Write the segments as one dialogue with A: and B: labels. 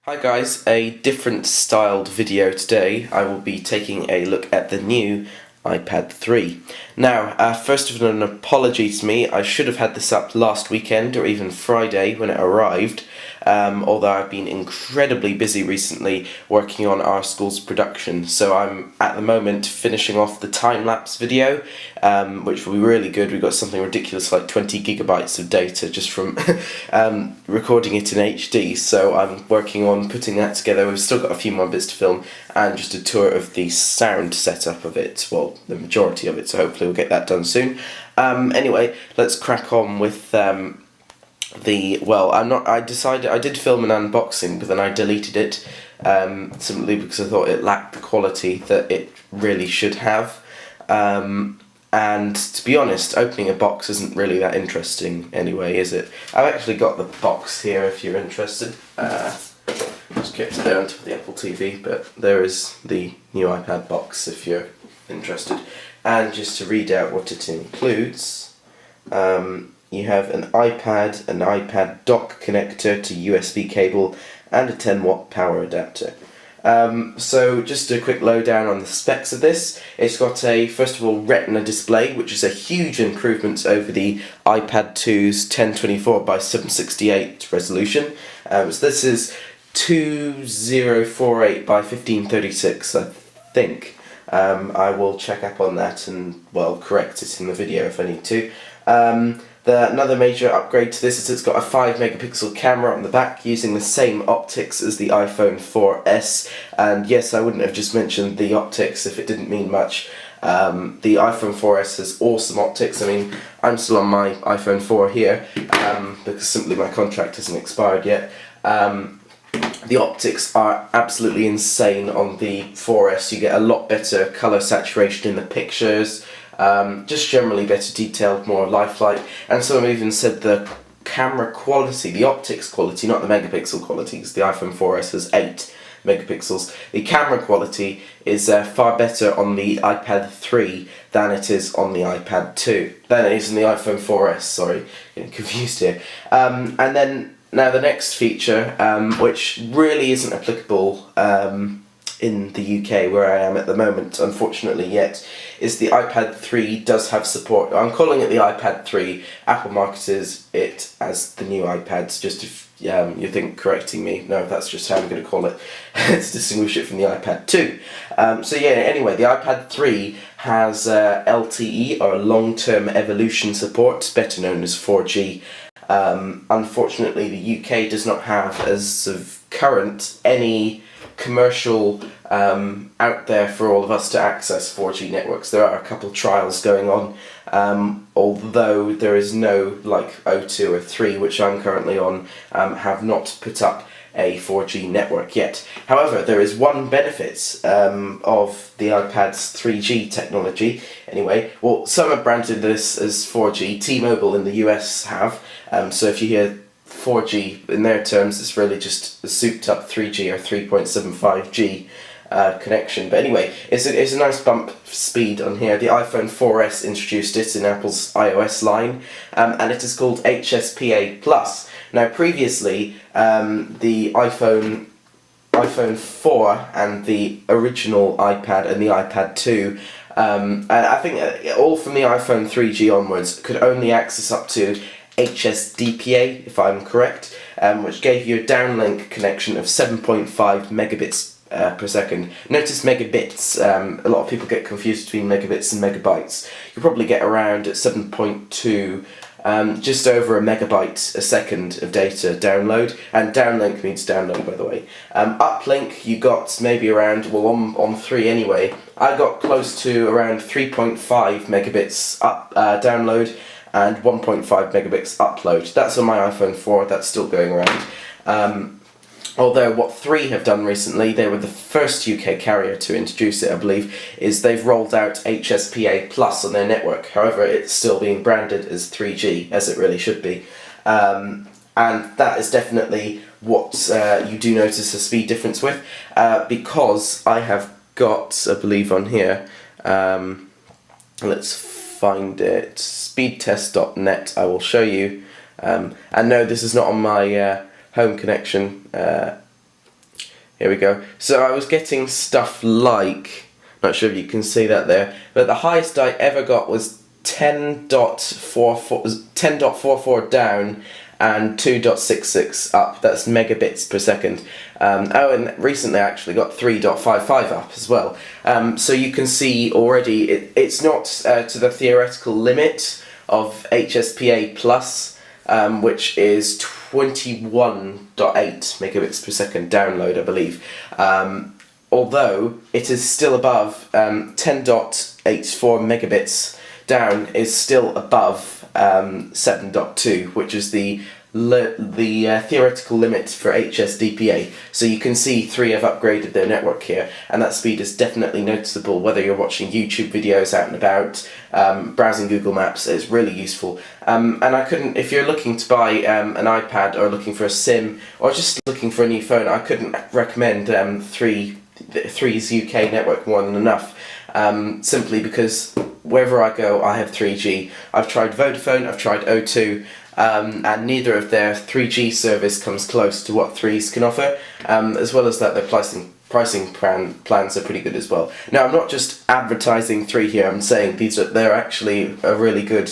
A: Hi guys, a different styled video today. I will be taking a look at the new iPad 3. Now, first of all, an apology to me. I should have had this up last weekend or even Friday when it arrived, although I've been incredibly busy recently working on our school's production. So I'm at the moment finishing off the time-lapse video, which will be really good. We've got something ridiculous like 20 gigabytes of data just from recording it in HD, so I'm working on putting that together. We've still got a few more bits to film and just a tour of the sound setup of it, well, the majority of it, so hopefully we'll get that done soon. Anyway, let's crack on with I decided I did film an unboxing, but then I deleted it simply because I thought it lacked the quality that it really should have. And to be honest, opening a box isn't really that interesting anyway, is it? I've actually got the box here if you're interested. Just kept it there until the Apple TV, but there is the new iPad box if you're interested. And just to read out what it includes, you have an iPad, an iPad dock connector to USB cable, and a 10-watt power adapter. So just a quick lowdown on the specs of this. It's got a, first of all, Retina Display, which is a huge improvement over the iPad 2's 1024 by 768 resolution. So this is 2048 by 1536, I think. I will check up on that and, well, correct it in the video if I need to. Another major upgrade to this is it's got a 5 megapixel camera on the back using the same optics as the iPhone 4S, and yes, I wouldn't have just mentioned the optics if it didn't mean much. The iPhone 4S has awesome optics. I mean, I'm still on my iPhone 4 here because simply my contract hasn't expired yet. The optics are absolutely insane on the 4S. You get a lot better colour saturation in the pictures, just generally better detailed, more lifelike, and some have even said the camera quality, the optics quality, not the megapixel quality, because the iPhone 4S has 8 megapixels. The camera quality is far better on the iPad 3 than it is on the iPad 2. Than it is on the iPhone 4S, sorry, getting confused here. And then, now the next feature, which really isn't applicable in the UK where I am at the moment, unfortunately yet, is the iPad 3 does have support. I'm calling it the iPad 3. Apple markets it as the new iPads, just if you think correcting me. No, that's just how I'm going to call it to distinguish it from the iPad 2. So yeah, anyway, the iPad 3 has LTE, or long-term evolution support, better known as 4G. Unfortunately, the UK does not have, as of current, any commercial out there for all of us to access 4G networks. There are a couple trials going on, although there is no, like O2 or 3, which I'm currently on, have not put up a 4G network yet. However, there is one benefit of the iPad's 3G technology, anyway. Well, some have branded this as 4G, T-Mobile in the US have, so if you hear 4G, in their terms, it's really just a souped up 3G or 3.75G connection. But anyway, it's a nice bump speed on here. The iPhone 4S introduced it in Apple's iOS line, and it is called HSPA Plus. Now previously, the iPhone 4 and the original iPad and the iPad 2, and I think all from the iPhone 3G onwards, could only access up to HSDPA, if I'm correct, which gave you a downlink connection of 7.5 megabits per second. Notice megabits, a lot of people get confused between megabits and megabytes. You'll probably get around at 7.2, just over a megabyte a second of data download, and downlink means download, by the way. Uplink, you got maybe around, well, on 3 anyway, I got close to around 3.5 megabits download, and 1.5 megabits upload. That's on my iPhone 4, that's still going around. Although what 3 have done recently, they were the first UK carrier to introduce it, I believe, is they've rolled out HSPA Plus on their network. However, it's still being branded as 3G, as it really should be. And that is definitely what you do notice a speed difference with, because I have got, I believe on here, let's find it, speedtest.net, I will show you. And no, this is not on my home connection. Here we go. So I was getting stuff like, not sure if you can see that there, but the highest I ever got was 10.44 down and 2.66 up. That's megabits per second. And recently I actually got 3.55 up as well. So you can see already it's not to the theoretical limit of HSPA plus, which is 21.8 megabits per second download, I believe. Although it is still above 10.84 megabits down is still above 7.2, which is the theoretical limit for HSDPA. So you can see 3 have upgraded their network here, and that speed is definitely noticeable whether you're watching YouTube videos out and about, browsing Google Maps. It's really useful. And I couldn't, if you're looking to buy an iPad or looking for a SIM or just looking for a new phone, I couldn't recommend 3's UK network more than enough. Simply because wherever I go I have 3G. I've tried Vodafone, I've tried O2, and neither of their 3G service comes close to what 3's can offer, as well as that their pricing plans are pretty good as well. Now I'm not just advertising 3 here, I'm saying they're actually a really good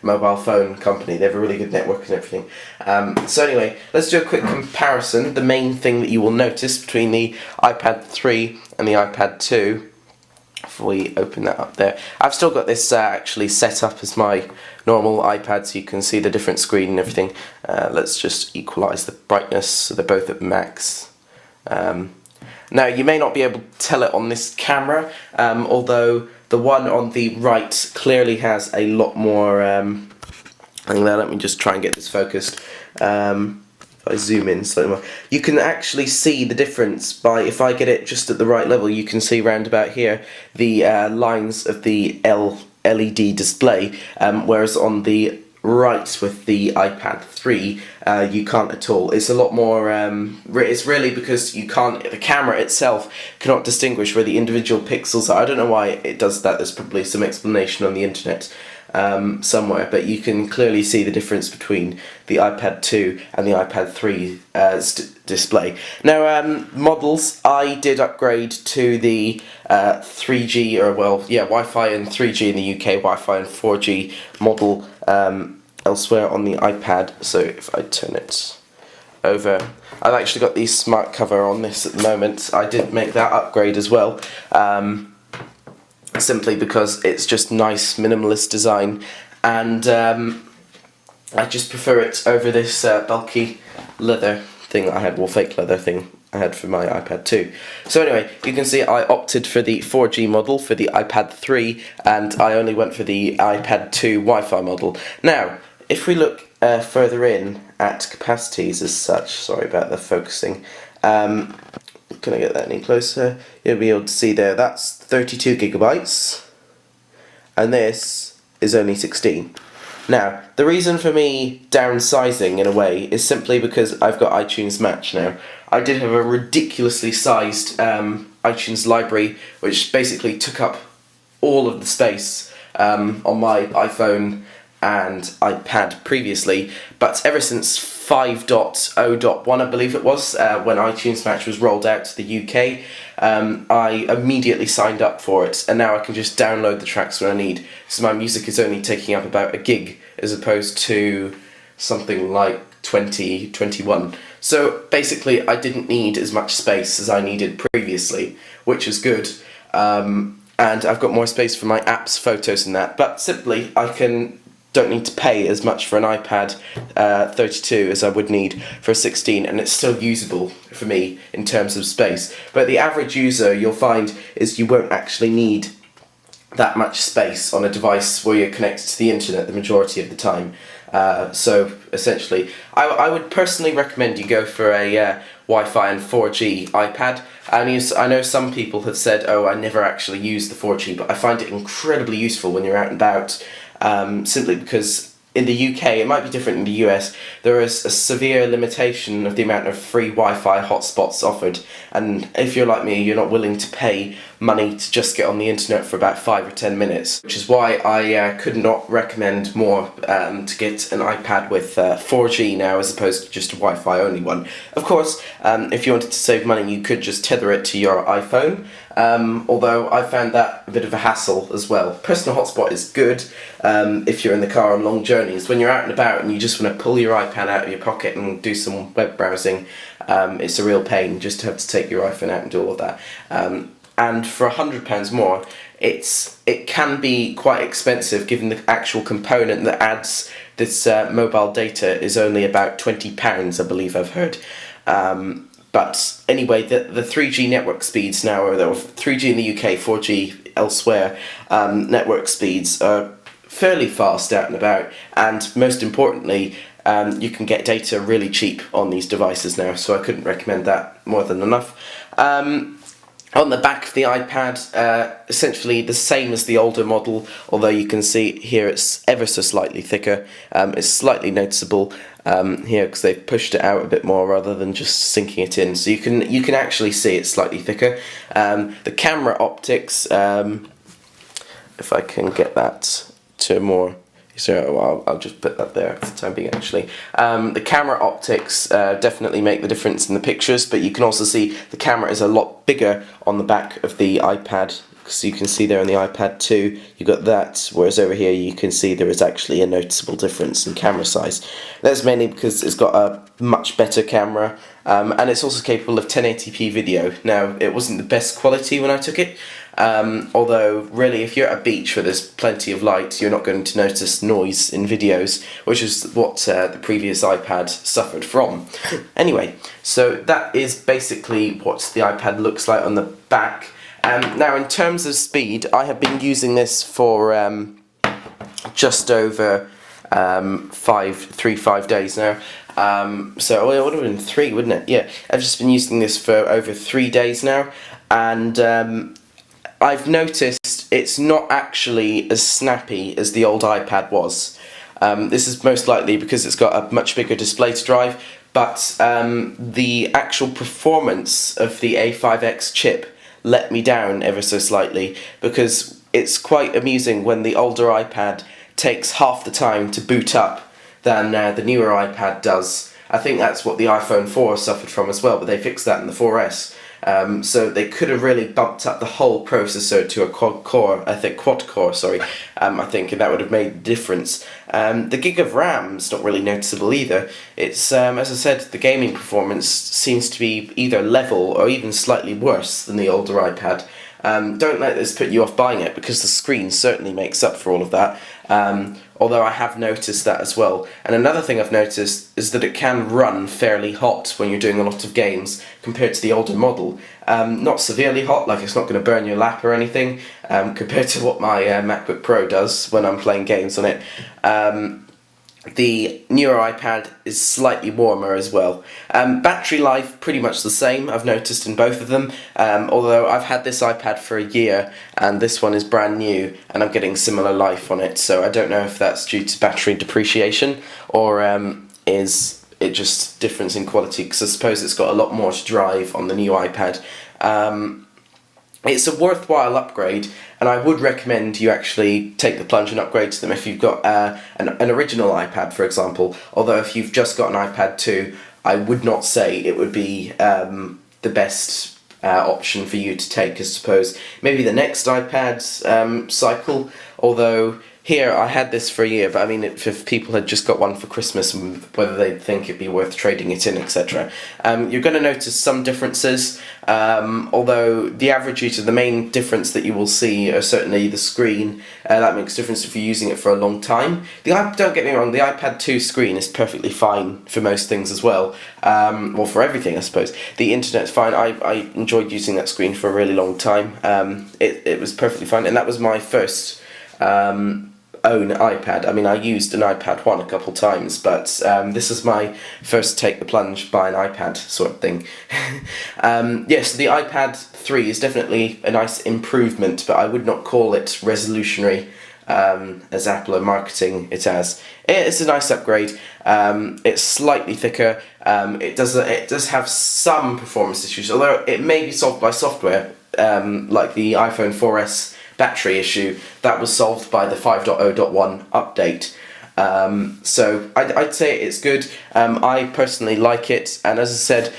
A: mobile phone company. They have a really good network and everything. So anyway, let's do a quick comparison. The main thing that you will notice between the iPad 3 and the iPad 2, if we open that up there, I've still got this actually set up as my normal iPad so you can see the different screen and everything. Let's just equalise the brightness so they're both at max. Now you may not be able to tell it on this camera, although the one on the right clearly has a lot more, let me just try and get this focused. If I zoom in slightly more, you can actually see the difference by, if I get it just at the right level, you can see round about here the lines of the LED display, whereas on the right with the iPad 3 you can't at all. It's a lot more, it's really because you can't, the camera itself cannot distinguish where the individual pixels are. I don't know why it does that. There's probably some explanation on the internet somewhere, but you can clearly see the difference between the iPad 2 and the iPad 3 display. Now models, I did upgrade to the 3G, or well, yeah, Wi-Fi and 3G in the UK, Wi-Fi and 4G model elsewhere on the iPad. So if I turn it over, I've actually got the smart cover on this at the moment. I did make that upgrade as well, simply because it's just nice minimalist design, and I just prefer it over this bulky leather thing I had, well, fake leather thing I had for my iPad 2. So anyway, you can see I opted for the 4G model for the iPad 3, and I only went for the iPad 2 Wi-Fi model. Now, if we look further in at capacities as such, sorry about the focusing, can I get that any closer? You'll be able to see there, that's 32 gigabytes, and this is only 16. Now, the reason for me downsizing in a way is simply because I've got iTunes Match now. I did have a ridiculously sized iTunes library, which basically took up all of the space on my iPhone and iPad previously, but ever since 5.0.1, I believe it was, when iTunes Match was rolled out to the UK, I immediately signed up for it, and now I can just download the tracks when I need. So my music is only taking up about a gig as opposed to something like 21. So basically I didn't need as much space as I needed previously, which is good. And I've got more space for my apps, photos and that, but simply I don't need to pay as much for an iPad 32 as I would need for a 16, and it's still usable for me in terms of space. But the average user, you'll find, is you won't actually need that much space on a device where you're connected to the internet the majority of the time. So essentially, I would personally recommend you go for a Wi-Fi and 4G iPad. I know some people have said, oh, I never actually use the 4G, but I find it incredibly useful when you're out and about, simply because in the UK, it might be different in the US, there is a severe limitation of the amount of free Wi-Fi hotspots offered, and if you're like me, you're not willing to pay money to just get on the internet for about 5 or 10 minutes, which is why I could not recommend more to get an iPad with 4G now as opposed to just a Wi-Fi only one. Of course, if you wanted to save money, you could just tether it to your iPhone, although I found that a bit of a hassle as well. Personal hotspot is good if you're in the car on long journeys. When you're out and about and you just want to pull your iPad out of your pocket and do some web browsing, it's a real pain just to have to take your iPhone out and do all of that. And for £100 more, it can be quite expensive given the actual component that adds this mobile data is only about £20, I believe I've heard. But anyway, the 3G network speeds now, or 3G in the UK, 4G elsewhere, network speeds are fairly fast out and about, and most importantly, you can get data really cheap on these devices now, so I couldn't recommend that more than enough. On the back of the iPad, essentially the same as the older model, although you can see here it's ever so slightly thicker. It's slightly noticeable here because they've pushed it out a bit more rather than just sinking it in. So you can actually see it's slightly thicker. The camera optics, if I can get that to more. So I'll just put that there for the time being actually. The camera optics definitely make the difference in the pictures, but you can also see the camera is a lot bigger on the back of the iPad, because you can see there on the iPad 2 you got that, whereas over here you can see there is actually a noticeable difference in camera size. That's mainly because it's got a much better camera, and it's also capable of 1080p video. Now, it wasn't the best quality when I took it, although really if you're at a beach where there's plenty of light, you're not going to notice noise in videos, which is what the previous iPad suffered from. Anyway, so that is basically what the iPad looks like on the back. Now, in terms of speed, I have been using this for just over 5 days now. So it would have been 3, wouldn't it? Yeah, I've just been using this for over 3 days now, and I've noticed it's not actually as snappy as the old iPad was. This is most likely because it's got a much bigger display to drive, but the actual performance of the A5X chip let me down ever so slightly, because it's quite amusing when the older iPad takes half the time to boot up than the newer iPad does. I think that's what the iPhone 4 suffered from as well, but they fixed that in the 4S. So they could have really bumped up the whole processor to a quad core, I think, and that would have made a difference. The gig of RAM's not really noticeable either. It's, as I said, the gaming performance seems to be either level or even slightly worse than the older iPad. Don't let this put you off buying it, because the screen certainly makes up for all of that. Although I have noticed that as well. And another thing I've noticed is that it can run fairly hot when you're doing a lot of games compared to the older model. Not severely hot, like it's not going to burn your lap or anything, compared to what my MacBook Pro does when I'm playing games on it. The newer iPad is slightly warmer as well. Battery life, pretty much the same, I've noticed in both of them, although I've had this iPad for a year and this one is brand new and I'm getting similar life on it, so I don't know if that's due to battery depreciation or is it just difference in quality, because I suppose it's got a lot more to drive on the new iPad. It's a worthwhile upgrade, and I would recommend you actually take the plunge and upgrade to them if you've got an original iPad, for example. Although if you've just got an iPad 2, I would not say it would be the best option for you to take, I suppose. Maybe the next iPad cycle, although here I had this for a year, but I mean, if people had just got one for Christmas, and whether they'd think it'd be worth trading it in, etc. You're going to notice some differences, although the average user, the main difference that you will see are certainly the screen. That makes a difference if you're using it for a long time. Don't get me wrong, the iPad 2 screen is perfectly fine for most things as well. Well, for everything, I suppose. The internet's fine. I enjoyed using that screen for a really long time. It was perfectly fine, and that was my first own iPad. I mean, I used an iPad 1 a couple times, but this is my first take the plunge buy an iPad sort of thing. Yes, the iPad 3 is definitely a nice improvement, but I would not call it resolutionary. as Apple are marketing it as. It's a nice upgrade. It's slightly thicker. It does have some performance issues, although it may be solved by software, like the iPhone 4S battery issue that was solved by the 5.0.1 update. So I'd say it's good. I personally like it, and as I said,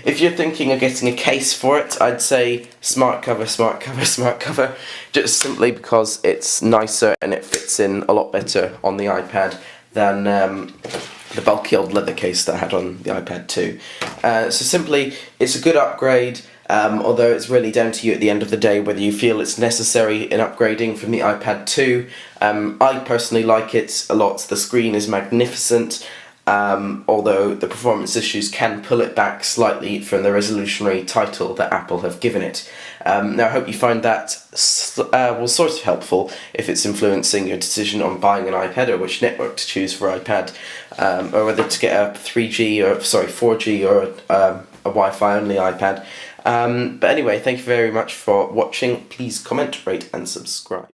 A: if you're thinking of getting a case for it, I'd say smart cover, smart cover, smart cover, just simply because it's nicer and it fits in a lot better on the iPad than the bulky old leather case that I had on the iPad 2. So simply, it's a good upgrade. Although it's really down to you at the end of the day whether you feel it's necessary in upgrading from the iPad 2. I personally like it a lot. The screen is magnificent, although the performance issues can pull it back slightly from the resolutionary title that Apple have given it. Now I hope you find that sort of helpful if it's influencing your decision on buying an iPad or which network to choose for iPad, or whether to get a 4G or a Wi-Fi only iPad. But anyway, thank you very much for watching. Please comment, rate and subscribe.